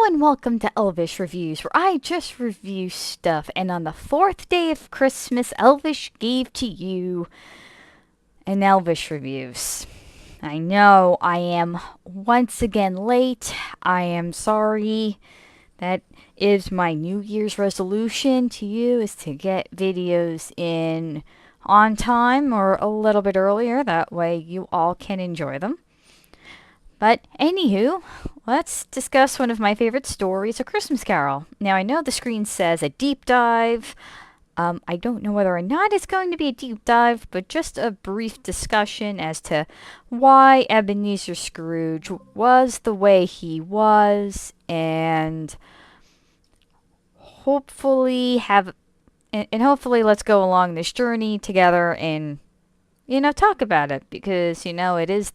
and welcome to Elvish Reviews, where I just review stuff. And on the fourth day of Christmas, Elvish gave to you an Elvish Reviews. I know I am once again late. I am sorry. That is my New Year's resolution to you, is to get videos in on time or a little bit earlier. That way you all can enjoy them. But anywho, let's discuss one of my favorite stories, A Christmas Carol. Now, I know the screen says a deep dive. I don't know whether or not it's going to be a deep dive, but just a brief discussion as to why Ebenezer Scrooge was the way he was, and hopefully hopefully let's go along this journey together and talk about it, because it is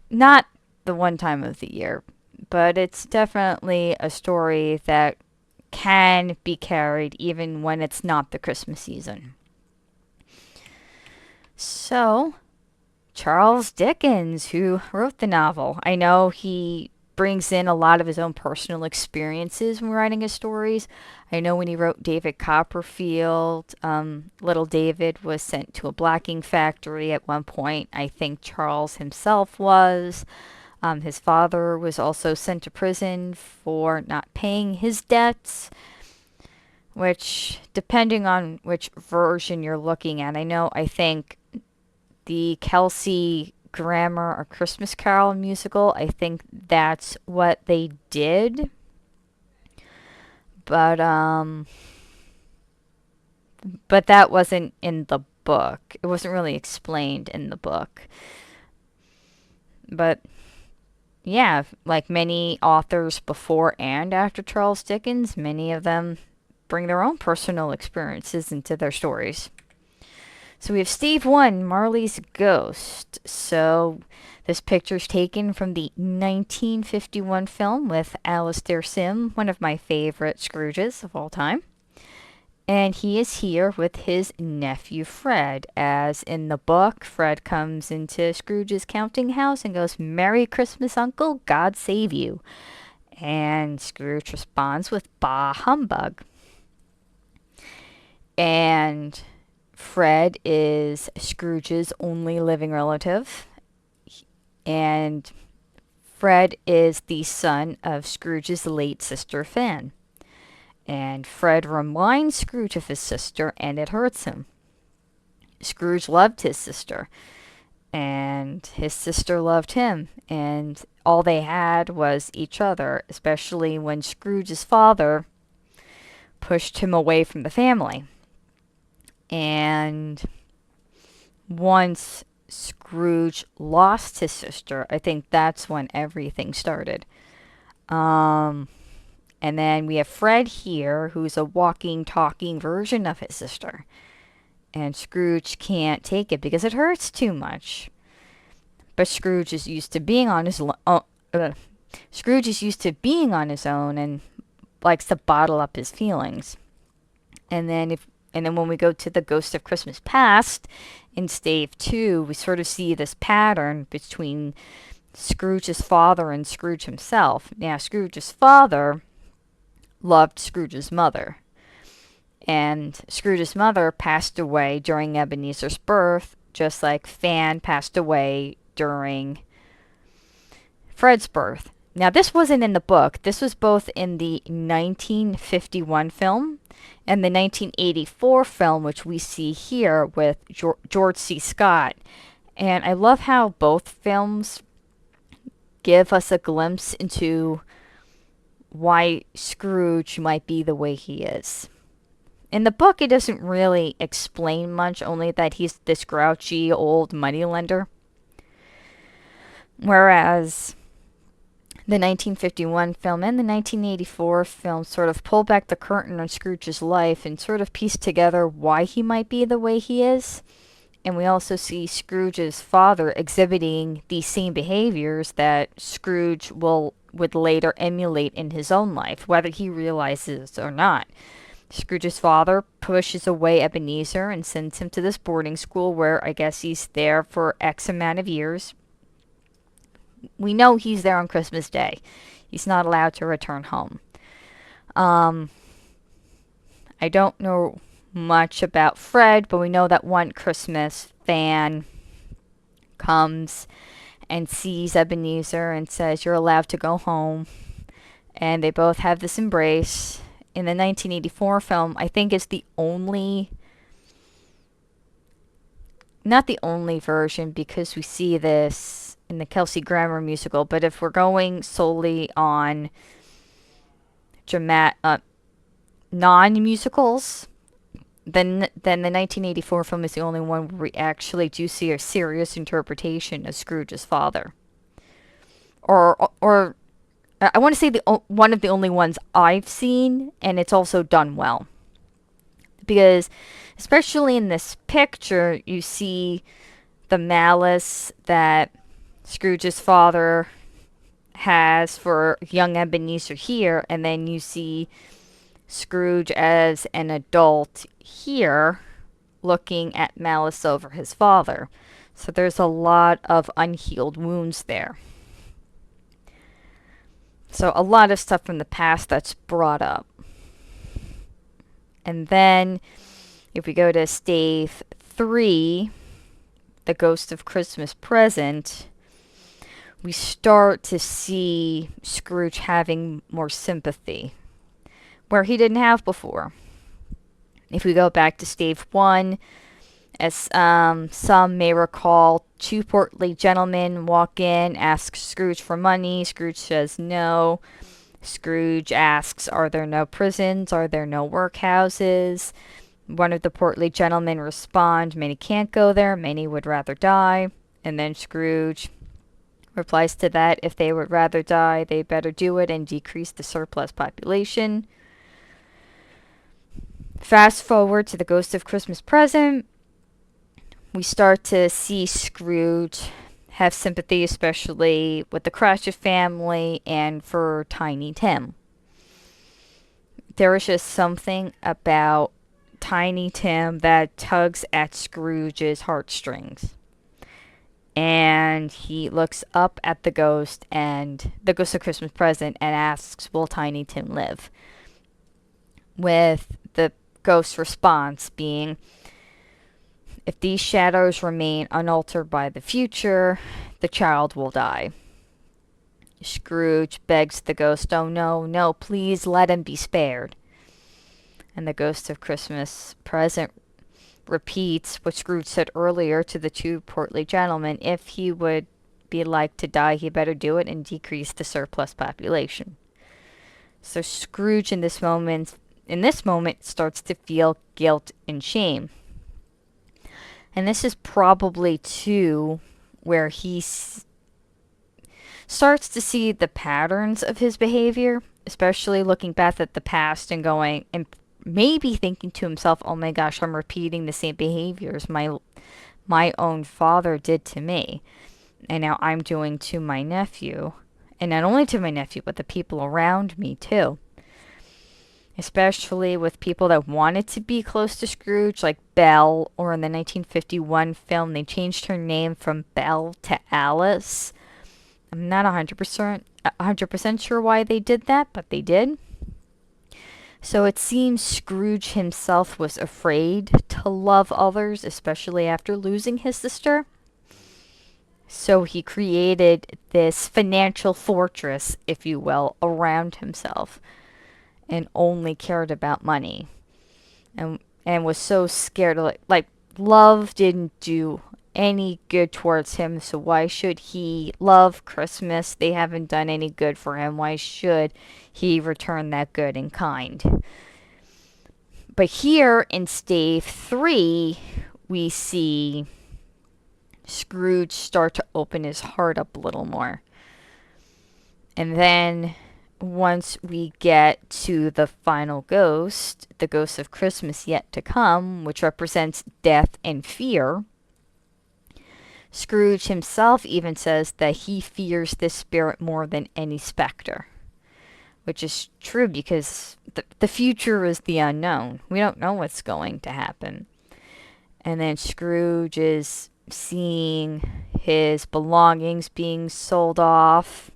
not the one time of the year, but it's definitely a story that can be carried even when it's not the Christmas season. So, Charles Dickens, who wrote the novel, I know he brings in a lot of his own personal experiences when writing his stories. I know when he wrote David Copperfield, little David was sent to a blacking factory at one point. I think Charles himself was. His father was also sent to prison for not paying his debts, which, depending on which version you're looking at, I think the Kelsey Grammer or Christmas Carol musical, I think that's what they did. But that wasn't in the book. It wasn't really explained in the book. But yeah, like many authors before and after Charles Dickens, many of them bring their own personal experiences into their stories. So we have Steve 1, Marley's Ghost. So this picture's taken from the 1951 film with Alastair Sim, one of my favorite Scrooges of all time. And he is here with his nephew Fred. As in the book, Fred comes into Scrooge's counting house and goes, "Merry Christmas, Uncle, God save you." And Scrooge responds with, "Bah humbug." And Fred is Scrooge's only living relative, and Fred is the son of Scrooge's late sister, Fan. And Fred reminds Scrooge of his sister, and it hurts him. Scrooge loved his sister, and his sister loved him, and all they had was each other, especially when Scrooge's father pushed him away from the family. And once Scrooge lost his sister, I think that's when everything started. And then we have Fred here, who's a walking, talking version of his sister. And Scrooge can't take it because it hurts too much. But Scrooge is used to being on his Scrooge is used to being on his own and likes to bottle up his feelings. And then when we go to the Ghost of Christmas Past in Stave 2, we sort of see this pattern between Scrooge's father and Scrooge himself. Now, Scrooge's father loved Scrooge's mother, and Scrooge's mother passed away during Ebenezer's birth, just like Fan passed away during Fred's birth. Now, this wasn't in the book. This was both in the 1951 film and the 1984 film, which we see here with George C. Scott. And I love how both films give us a glimpse into why Scrooge might be the way he is. In the book, it doesn't really explain much, only that he's this grouchy old moneylender. Whereas the 1951 film and the 1984 film sort of pull back the curtain on Scrooge's life and sort of piece together why he might be the way he is. And we also see Scrooge's father exhibiting these same behaviors that Scrooge would later emulate in his own life, whether he realizes or not. Scrooge's father pushes away Ebenezer and sends him to this boarding school where I guess he's there for X amount of years. We know he's there on Christmas Day. He's not allowed to return home. Um, I don't know much about Fred, but we know that one Christmas, Fan comes and sees Ebenezer and says, "You're allowed to go home." And they both have this embrace. In the 1984 film, I think it's the only, not the only version, because we see this in the Kelsey Grammer musical, but if we're going solely on non-musicals, then the 1984 film is the only one where we actually do see a serious interpretation of Scrooge's father. Or I want to say one of the only ones I've seen, and it's also done well. Because, especially in this picture, you see the malice that Scrooge's father has for young Ebenezer here, and then you see Scrooge as an adult here looking at malice over his father. So there's a lot of unhealed wounds there. So a lot of stuff from the past that's brought up. And then if we go to stave 3, the Ghost of Christmas Present, we start to see Scrooge having more sympathy, where he didn't have before. If we go back to stave 1, as some may recall, two portly gentlemen walk in, ask Scrooge for money. Scrooge says no. Scrooge asks, "Are there no prisons? Are there no workhouses?" One of the portly gentlemen responds, "Many can't go there. Many would rather die." And then Scrooge replies to that, "If they would rather die, they better do it and decrease the surplus population." Fast forward to the Ghost of Christmas Present. We start to see Scrooge have sympathy, especially with the Cratchit family and for Tiny Tim. There is just something about Tiny Tim that tugs at Scrooge's heartstrings. And he looks up at the Ghost of Christmas Present, and asks, "Will Tiny Tim live?" With the Ghost's response being, "If these shadows remain unaltered by the future, the child will die." Scrooge begs the Ghost, "Oh no, no, please let him be spared." And the Ghost of Christmas Present repeats what Scrooge said earlier to the two portly gentlemen: if he would be like to die, he better do it and decrease the surplus population. So Scrooge in this moment starts to feel guilt and shame. And this is probably too where he starts to see the patterns of his behavior, especially looking back at the past and going and maybe thinking to himself, "Oh my gosh, I'm repeating the same behaviors my own father did to me, and now I'm doing to my nephew." And not only to my nephew, but the people around me too. Especially with people that wanted to be close to Scrooge, like Belle, or in the 1951 film, they changed her name from Belle to Alice. I'm not 100% sure why they did that, but they did. So it seems Scrooge himself was afraid to love others, especially after losing his sister. So he created this financial fortress, if you will, around himself, and only cared about money. And was so scared of, like love didn't do any good towards him, so why should he love Christmas? They haven't done any good for him. Why should he return that good in kind? But here in stave 3, we see Scrooge start to open his heart up a little more. And then once we get to the final ghost, the Ghost of Christmas Yet to Come, which represents death and fear, Scrooge himself even says that he fears this spirit more than any specter, which is true because the future is the unknown. We don't know what's going to happen. And then Scrooge is seeing his belongings being sold off,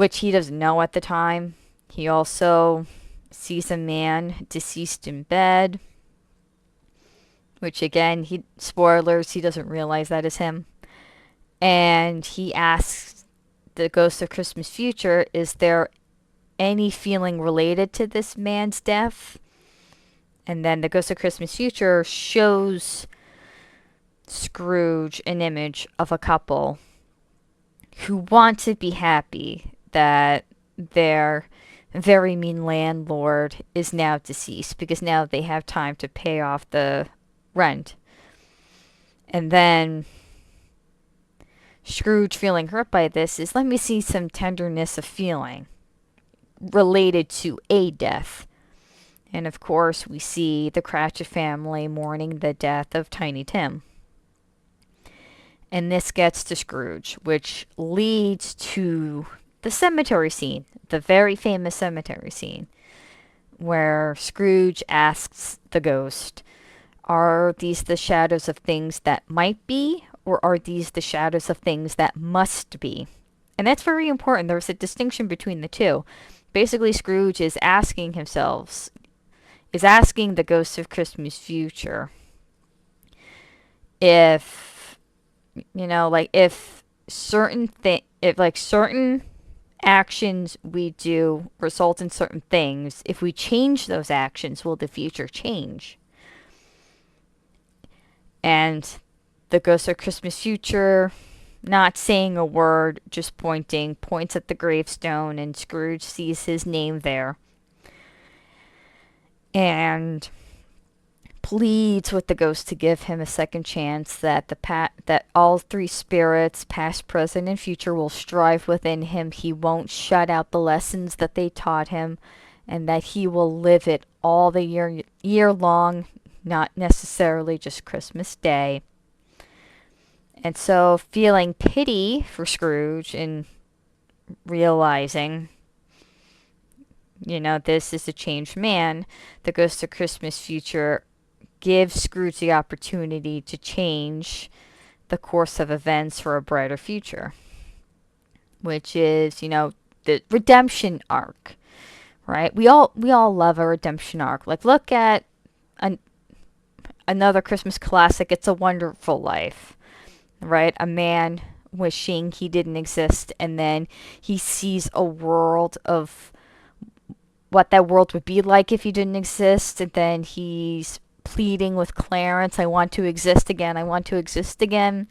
which he doesn't know at the time. He also sees a man deceased in bed, which again, spoilers, he doesn't realize that is him. And he asks the ghost of Christmas Future, is there any feeling related to this man's death? And then the ghost of Christmas Future shows Scrooge an image of a couple who want to be happy that their very mean landlord is now deceased, because now they have time to pay off the rent. And then Scrooge, feeling hurt by this, is, let me see some tenderness of feeling related to a death. And of course, we see the Cratchit family mourning the death of Tiny Tim. And this gets to Scrooge, which leads to the cemetery scene, the very famous cemetery scene, where Scrooge asks the ghost, are these the shadows of things that might be, or are these the shadows of things that must be? And that's very important. There's a distinction between the two. Basically, Scrooge is asking the ghost of Christmas Future if, if certain actions we do result in certain things, if we change those actions, will the future change? And the ghost of Christmas Future, not saying a word, just points at the gravestone, and Scrooge sees his name there. And pleads with the ghost to give him a second chance, that that all three spirits, past, present, and future, will strive within him. He won't shut out the lessons that they taught him, and that he will live it all the year long, not necessarily just Christmas Day. And so, feeling pity for Scrooge and realizing, this is a changed man, the ghost of Christmas Future gives Scrooge the opportunity to change the course of events for a brighter future, which is, the redemption arc, right? We all love a redemption arc. Like, look at another Christmas classic, It's a Wonderful Life, right? A man wishing he didn't exist, and then he sees a world of what that world would be like if he didn't exist, and then he's pleading with Clarence, I want to exist again, I want to exist again.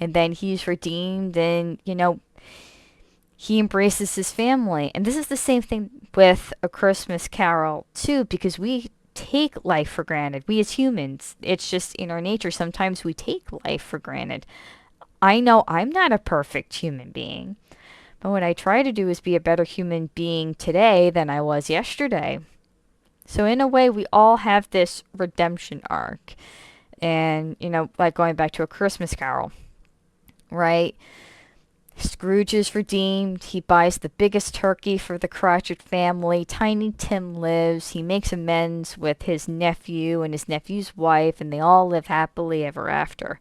And then he's redeemed, and, he embraces his family. And this is the same thing with A Christmas Carol, too, because we take life for granted. We as humans, it's just in our nature. Sometimes we take life for granted. I know I'm not a perfect human being, but what I try to do is be a better human being today than I was yesterday. So in a way, we all have this redemption arc. And, like going back to A Christmas Carol, right? Scrooge is redeemed. He buys the biggest turkey for the Cratchit family. Tiny Tim lives. He makes amends with his nephew and his nephew's wife, and they all live happily ever after.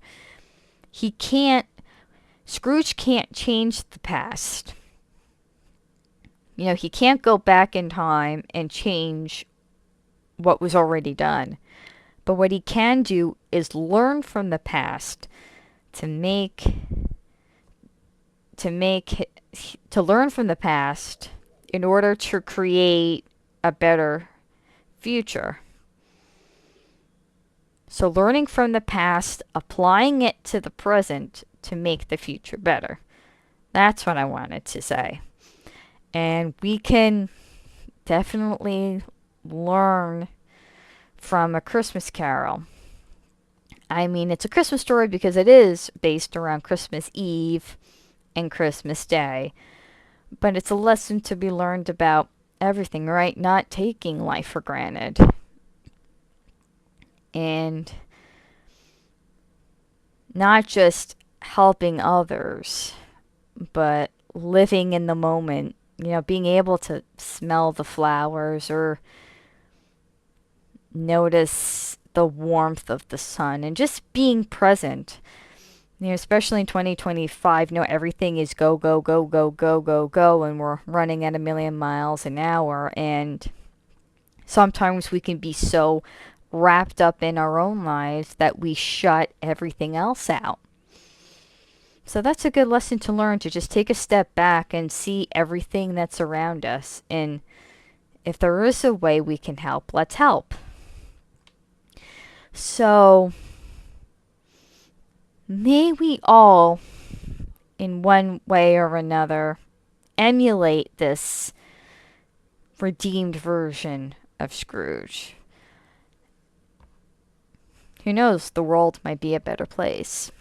Scrooge can't change the past. He can't go back in time and change what was already done. But what he can do is learn from the past to learn from the past in order to create a better future. So learning from the past, applying it to the present to make the future better. That's what I wanted to say. And we can definitely learn from A Christmas Carol. I mean, it's a Christmas story because it is based around Christmas Eve and Christmas Day. But it's a lesson to be learned about everything, right? Not taking life for granted. And not just helping others, but living in the moment. Being able to smell the flowers or notice the warmth of the sun and just being present. Especially in 2025, everything is go, go, go, go, go, go, go, and we're running at a million miles an hour. And sometimes we can be so wrapped up in our own lives that we shut everything else out. So that's a good lesson to learn, to just take a step back and see everything that's around us. And if there is a way we can help, let's help. So may we all, in one way or another, emulate this redeemed version of Scrooge. Who knows, the world might be a better place.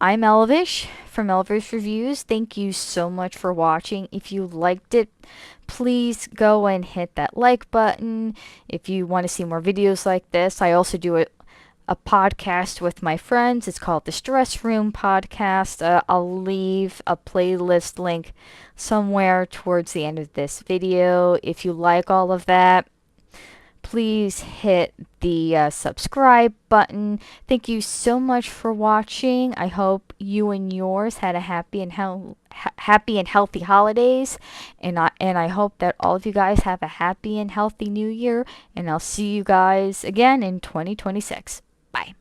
I'm Elvish from Elvish Reviews. Thank you so much for watching. If you liked it, please go and hit that like button. If you want to see more videos like this, I also do a podcast with my friends. It's called the Stress Room Podcast. I'll leave a playlist link somewhere towards the end of this video. If you like all of that, please hit the subscribe button. Thank you so much for watching. I hope you and yours had a happy and healthy holidays, and I hope that all of you guys have a happy and healthy new year, and I'll see you guys again in 2026. Bye.